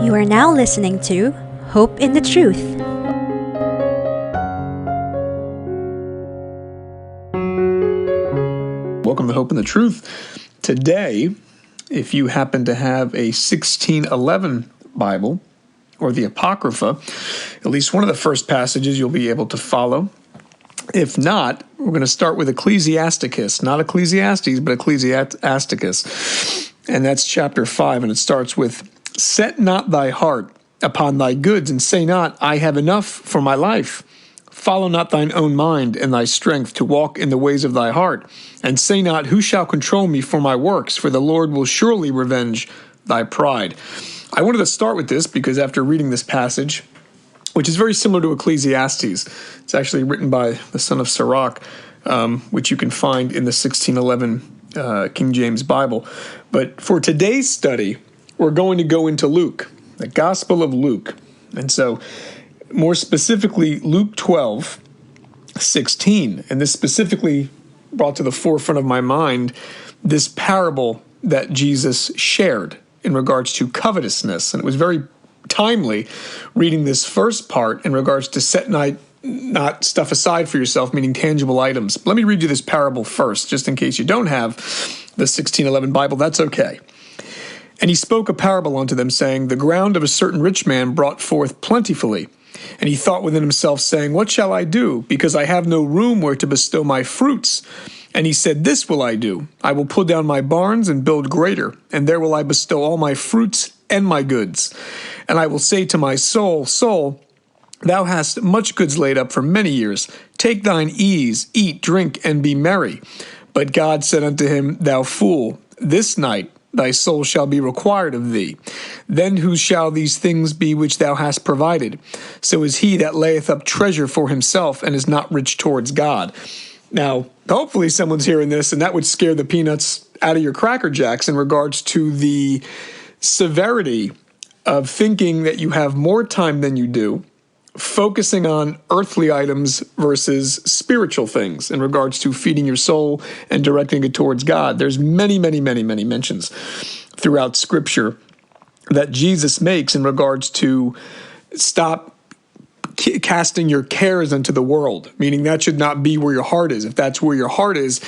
You are now listening to Hope in the Truth. Welcome to Hope in the Truth. Today, if you happen to have a 1611 Bible or the Apocrypha, at least one of the first passages you'll be able to follow. If not, we're going to start with Ecclesiasticus, not Ecclesiastes, but Ecclesiasticus. And that's chapter 5, and it starts with, "Set not thy heart upon thy goods, and say not, I have enough for my life. Follow not thine own mind and thy strength to walk in the ways of thy heart, and say not, who shall control me for my works? For the Lord will surely revenge thy pride." I wanted to start with this because after reading this passage, which is very similar to Ecclesiastes, it's actually written by the son of Sirach, which you can find in the 1611 King James Bible. But for today's study, we're going to go into Luke, the Gospel of Luke. And so, more specifically, Luke 12:16. And this specifically brought to the forefront of my mind this parable that Jesus shared in regards to covetousness. And it was very timely reading this first part in regards to set not stuff aside for yourself, meaning tangible items. Let me read you this parable first, just in case you don't have the 1611 Bible. That's okay. "And he spoke a parable unto them, saying, The ground of a certain rich man brought forth plentifully. And he thought within himself, saying, What shall I do? Because I have no room where to bestow my fruits. And he said, This will I do. I will pull down my barns and build greater, and there will I bestow all my fruits and my goods. And I will say to my soul, Soul, thou hast much goods laid up for many years. Take thine ease, eat, drink, and be merry. But God said unto him, Thou fool, this night thy soul shall be required of thee. Then whose shall these things be which thou hast provided? So is he that layeth up treasure for himself and is not rich towards God." Now, hopefully someone's hearing this, and that would scare the peanuts out of your Cracker Jacks in regards to the severity of thinking that you have more time than you do, focusing on earthly items versus spiritual things in regards to feeding your soul and directing it towards God. There's many mentions throughout Scripture that Jesus makes in regards to stop casting your cares into the world, meaning that should not be where your heart is. If that's where your heart is,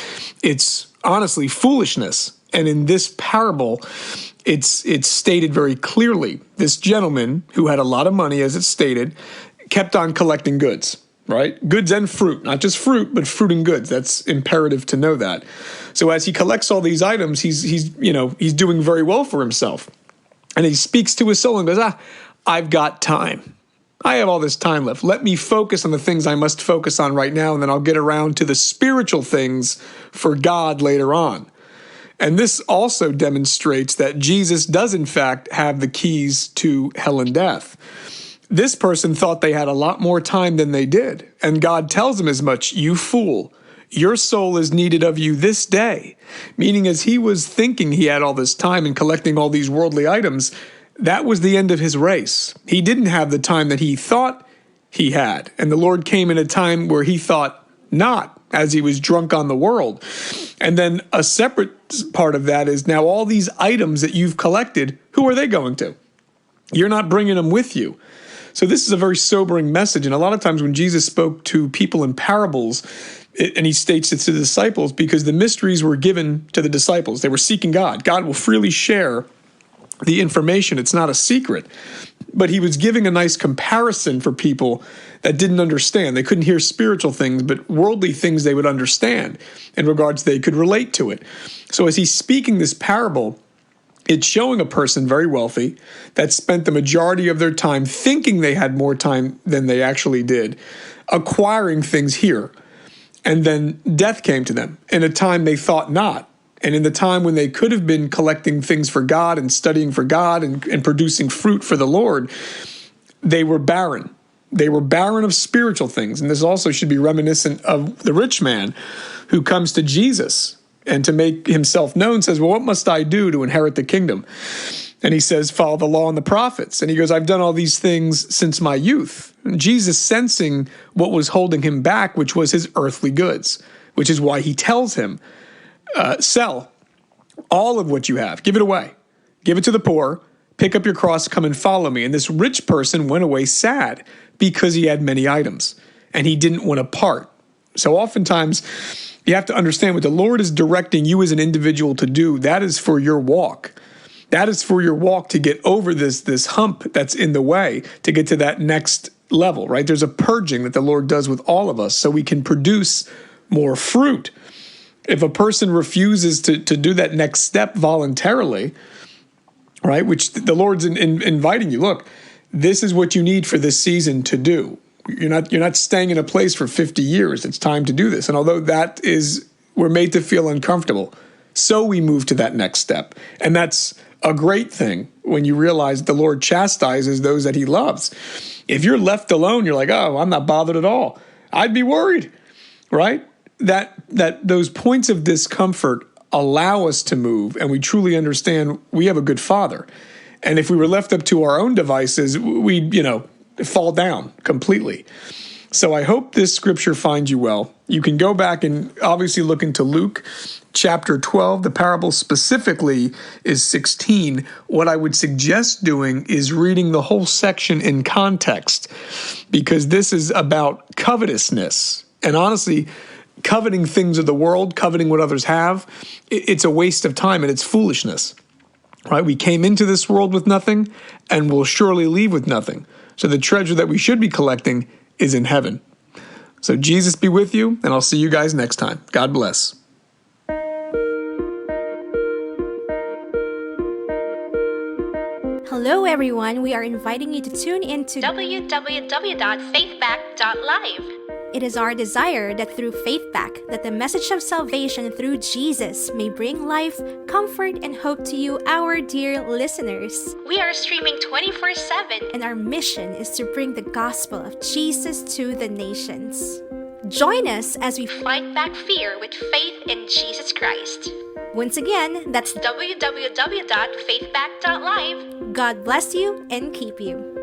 it's honestly foolishness. And in this parable, it's stated very clearly. This gentleman who had a lot of money, as it's stated, kept on collecting goods, right? Goods and fruit, not just fruit, but fruit and goods. That's imperative to know that. So as he collects all these items, he's doing very well for himself. And he speaks to his soul and goes, I've got time. I have all this time left. Let me focus on the things I must focus on right now, and then I'll get around to the spiritual things for God later on. And this also demonstrates that Jesus does, in fact, have the keys to hell and death. This person thought they had a lot more time than they did. And God tells him as much, "You fool, your soul is needed of you this day." Meaning as he was thinking he had all this time and collecting all these worldly items, that was the end of his race. He didn't have the time that he thought he had. And the Lord came in a time where he thought not, as he was drunk on the world. And then a separate part of that is now all these items that you've collected, who are they going to? You're not bringing them with you. So this is a very sobering message. And a lot of times when Jesus spoke to people in parables, and he states it to the disciples, because the mysteries were given to the disciples. They were seeking God. God will freely share the information. It's not a secret. But he was giving a nice comparison for people that didn't understand. They couldn't hear spiritual things, but worldly things they would understand in regards they could relate to it. So as he's speaking this parable, it's showing a person very wealthy that spent the majority of their time thinking they had more time than they actually did, acquiring things here. And then death came to them in a time they thought not. And in the time when they could have been collecting things for God and studying for God and producing fruit for the Lord, they were barren. They were barren of spiritual things. And this also should be reminiscent of the rich man who comes to Jesus and to make himself known says, well, what must I do to inherit the kingdom? And he says, follow the law and the prophets. And he goes, I've done all these things since my youth. And Jesus, sensing what was holding him back, which was his earthly goods, which is why he tells him, sell all of what you have. Give it away. Give it to the poor. Pick up your cross, come and follow me. And this rich person went away sad because he had many items and he didn't want to part. So oftentimes you have to understand what the Lord is directing you as an individual to do. That is for your walk. That is for your walk to get over this hump that's in the way, to get to that next level, right? There's a purging that the Lord does with all of us so we can produce more fruit. If a person refuses to do that next step voluntarily, right, which the Lord's inviting you, look, this is what you need for this season to do. You're not staying in a place for 50 years. It's time to do this. And although we're made to feel uncomfortable, so we move to that next step. And that's a great thing when you realize the Lord chastises those that he loves. If you're left alone, you're like, oh, I'm not bothered at all. I'd be worried, right? That those points of discomfort allow us to move, and we truly understand we have a good Father. And if we were left up to our own devices, we'd, fall down completely. So I hope this scripture finds you well. You can go back and obviously look into Luke chapter 12. The parable specifically is 16. What I would suggest doing is reading the whole section in context, because this is about covetousness. And honestly, coveting things of the world, coveting what others have, it's a waste of time and it's foolishness, right? We came into this world with nothing and will surely leave with nothing. So the treasure that we should be collecting is in heaven. So Jesus be with you, and I'll see you guys next time. God bless. Hello, everyone. We are inviting you to tune into www.faithback.live. It is our desire that through FaithBack, that the message of salvation through Jesus may bring life, comfort, and hope to you, our dear listeners. We are streaming 24/7, And our mission is to bring the gospel of Jesus to the nations. Join us as we fight back fear with faith in Jesus Christ. once again, that's www.faithback.live. God bless you and keep you.